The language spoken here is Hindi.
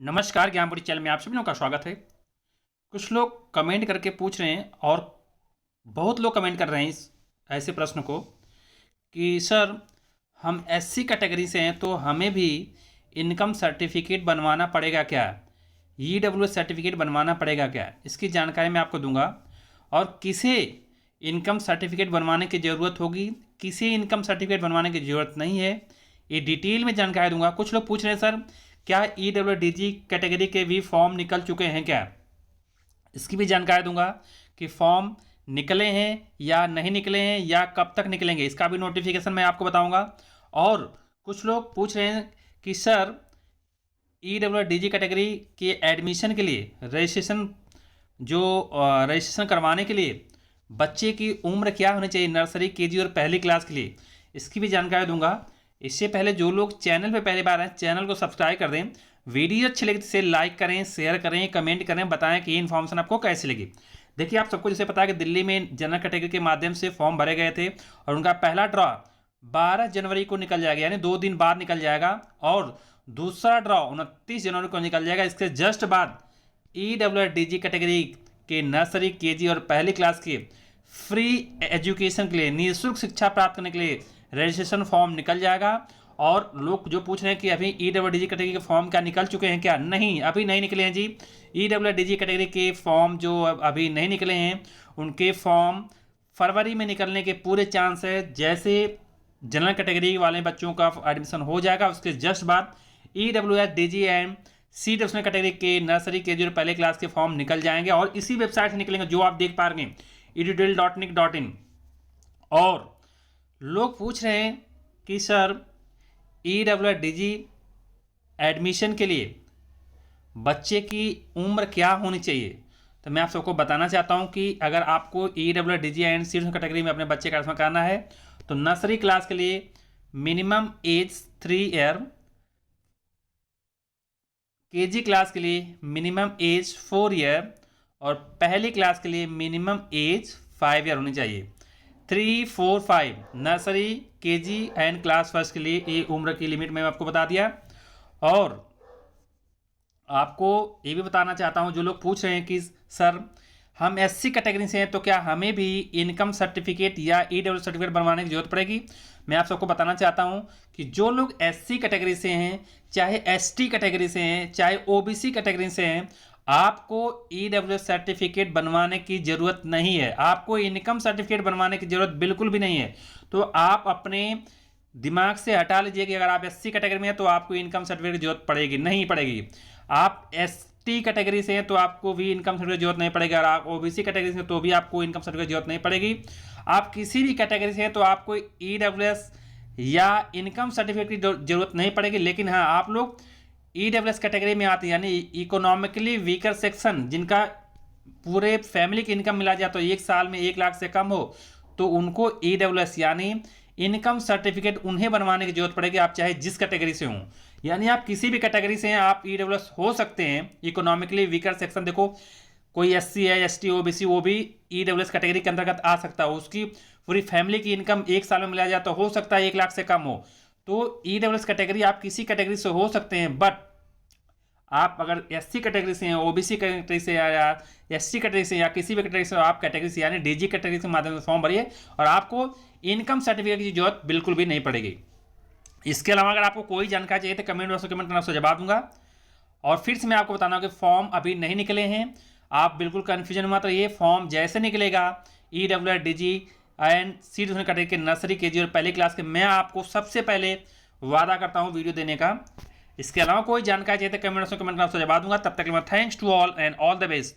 नमस्कार, ज्ञानपुरी चैनल में आप सभी लोगों का स्वागत है। कुछ लोग कमेंट करके पूछ रहे हैं और बहुत लोग कमेंट कर रहे हैं इस ऐसे प्रश्न को कि सर हम एससी कैटेगरी से हैं तो हमें भी इनकम सर्टिफिकेट बनवाना पड़ेगा क्या? ईडब्ल्यूएस सर्टिफिकेट बनवाना पड़ेगा क्या? इसकी जानकारी मैं आपको दूंगा और किसे इनकम सर्टिफिकेट बनवाने की ज़रूरत होगी, किसे इनकम सर्टिफिकेट बनवाने की ज़रूरत नहीं है, ये डिटेल में जानकारी दूंगा। कुछ लोग पूछ रहे हैं सर क्या ईडब्ल्यूडीजी कैटेगरी के भी फॉर्म निकल चुके हैं क्या? इसकी भी जानकारी दूंगा कि फॉर्म निकले हैं या नहीं निकले हैं या कब तक निकलेंगे, इसका भी नोटिफिकेशन मैं आपको बताऊंगा। और कुछ लोग पूछ रहे हैं कि सर ईडब्ल्यूडीजी कैटेगरी के एडमिशन के लिए रजिस्ट्रेशन करवाने के लिए बच्चे की उम्र क्या होनी चाहिए नर्सरी, केजी और पहली क्लास के लिए, इसकी भी जानकारी दूंगा। इससे पहले जो लोग चैनल पे पहली बार आए चैनल को सब्सक्राइब कर दें, वीडियो अच्छी लगी तो इसे लाइक करें, शेयर करें, कमेंट करें, बताएं कि ये इन्फॉर्मेशन आपको कैसी लगी। देखिए आप सबको जैसे पता है कि दिल्ली में जनरल कैटेगरी के माध्यम से फॉर्म भरे गए थे और उनका पहला ड्रॉ 12 जनवरी को निकल जाएगा, यानी 2 दिन बाद निकल जाएगा, और दूसरा ड्रॉ 29 जनवरी को निकल जाएगा। इसके जस्ट बाद ईडब्ल्यूडीजी कैटेगरी के नर्सरी, केजी और पहली क्लास के फ्री एजुकेशन के लिए, निःशुल्क शिक्षा प्राप्त करने के लिए रजिस्ट्रेशन फॉर्म निकल जाएगा। और लोग जो पूछ रहे हैं कि अभी ईडब्ल्यूडीजी कैटेगरी के फॉर्म क्या निकल चुके हैं क्या? नहीं, अभी नहीं निकले हैं जी। ईडब्ल्यूडीजी कैटेगरी के फॉर्म जो अभी नहीं निकले हैं उनके फॉर्म फरवरी में निकलने के पूरे चांस है। जैसे जनरल कैटेगरी वाले बच्चों का एडमिशन हो जाएगा उसके जस्ट बाद ईडब्ल्यूडीजी एंड सीडब्ल्यू कैटेगरी के नर्सरी, केजी और पहले क्लास के फॉर्म निकल जाएंगे और इसी वेबसाइट से निकलेंगे जो आप देख पा रहे हैं edudel.nic.in। और लोग पूछ रहे हैं कि सर ईडब्ल्यूडीजी एडमिशन के लिए बच्चे की उम्र क्या होनी चाहिए? तो मैं आप सबको बताना चाहता हूं कि अगर आपको ईडब्ल्यूडीजी एंड सीडब्ल्यू कैटेगरी में अपने बच्चे का एडमिशन करना है तो नर्सरी क्लास के लिए minimum age 3 year, KG class के लिए मिनिमम एज 4 ईयर और पहली क्लास के लिए मिनिमम एज 5 ईयर होनी चाहिए। 3, 4, 5 nursery, KG and class first के लिए ये उम्र की लिमिट मैं आपको बता दिया। और आपको ये भी बताना चाहता हूँ, जो लोग पूछ रहे हैं कि सर हम एससी कैटेगरी से हैं तो क्या हमें भी इनकम सर्टिफिकेट या ईडब्ल्यू सर्टिफिकेट बनवाने की जरूरत पड़ेगी? मैं आप सबको बताना चाहता हूँ कि जो लोग एससी कैटेगरी से हैं, चाहे एसटी कैटेगरी से हैं, चाहे ओबीसी कैटेगरी से हैं, आपको ईडब्ल्यू सर्टिफिकेट बनवाने की ज़रूरत नहीं है। आपको इनकम सर्टिफिकेट बनवाने की ज़रूरत बिल्कुल भी नहीं है। तो आप अपने दिमाग से हटा लीजिए कि अगर आप एससी कैटेगरी में हैं तो आपको इनकम सर्टिफिकेट की जरूरत पड़ेगी, नहीं पड़ेगी। आप एसटी कैटेगरी से हैं तो आपको भी इनकम सर्टिफिकेट की जरूरत नहीं पड़ेगी, और आप ओबीसी कैटेगरी से हैं तो भी आपको इनकम सर्टिफिकेट की जरूरत नहीं पड़ेगी। आप किसी भी कैटेगरी से हैं तो आपको ईडब्ल्यूएस या इनकम सर्टिफिकेट की जरूरत नहीं पड़ेगी। लेकिन हाँ, आप लोग ईडब्ल्यूएस कैटेगरी में आते हैं, यानी इकोनॉमिकली वीकर सेक्शन, जिनका पूरे फैमिली की इनकम मिला जाए तो एक साल में 1 लाख से कम हो, तो उनको ईडब्ल्यूएस यानी इनकम सर्टिफिकेट उन्हें बनवाने की जरूरत पड़ेगी, आप चाहे जिस कैटेगरी से हों। यानी आप किसी भी कैटेगरी से हैं आप ईडब्ल्यूएस हो सकते हैं। इकोनॉमिकली वीकर सेक्शन, देखो कोई एससी है, एसटी, ओबीसी, वो भी ईडब्ल्यूएस कैटेगरी के अंतर्गत आ सकता है। उसकी पूरी फैमिली की इनकम 1 साल में मिला जाए तो हो सकता है 1 लाख से कम हो। तो ईडब्ल्यूएस कैटेगरी आप किसी कैटेगरी से हो सकते हैं, बट आप अगर एससी कैटेगरी से हैं, ओबीसी कैटेगरी से या एससी कैटेगरी से या किसी भी कैटेगरी से, आप कैटेगरी से यानी डीजी कैटेगरी के माध्यम से फॉर्म भरिए और आपको इनकम सर्टिफिकेट की जरूरत बिल्कुल भी नहीं पड़ेगी। इसके अलावा अगर आपको कोई जानकारी चाहिए तो कमेंट बॉक्स में कमेंट करना, उसको जवाब दूंगा। और फिर से मैं आपको बताना कि फॉर्म अभी नहीं निकले हैं, आप बिल्कुल कन्फ्यूजन मत रहिए। फॉर्म जैसे निकलेगा ईडब्ल्यूडीजी एंड सीडब्ल्यू कैटेगरी के नर्सरी, केजी और पहली क्लास के, मैं आपको सबसे पहले वादा करता हूँ वीडियो देने का। इसके अलावा कोई जानकारी चाहिए तो कमेंट बॉक्स में कमेंट करना, उसको जवाब दूंगा। तब तक के लिए thanks to all and all the best.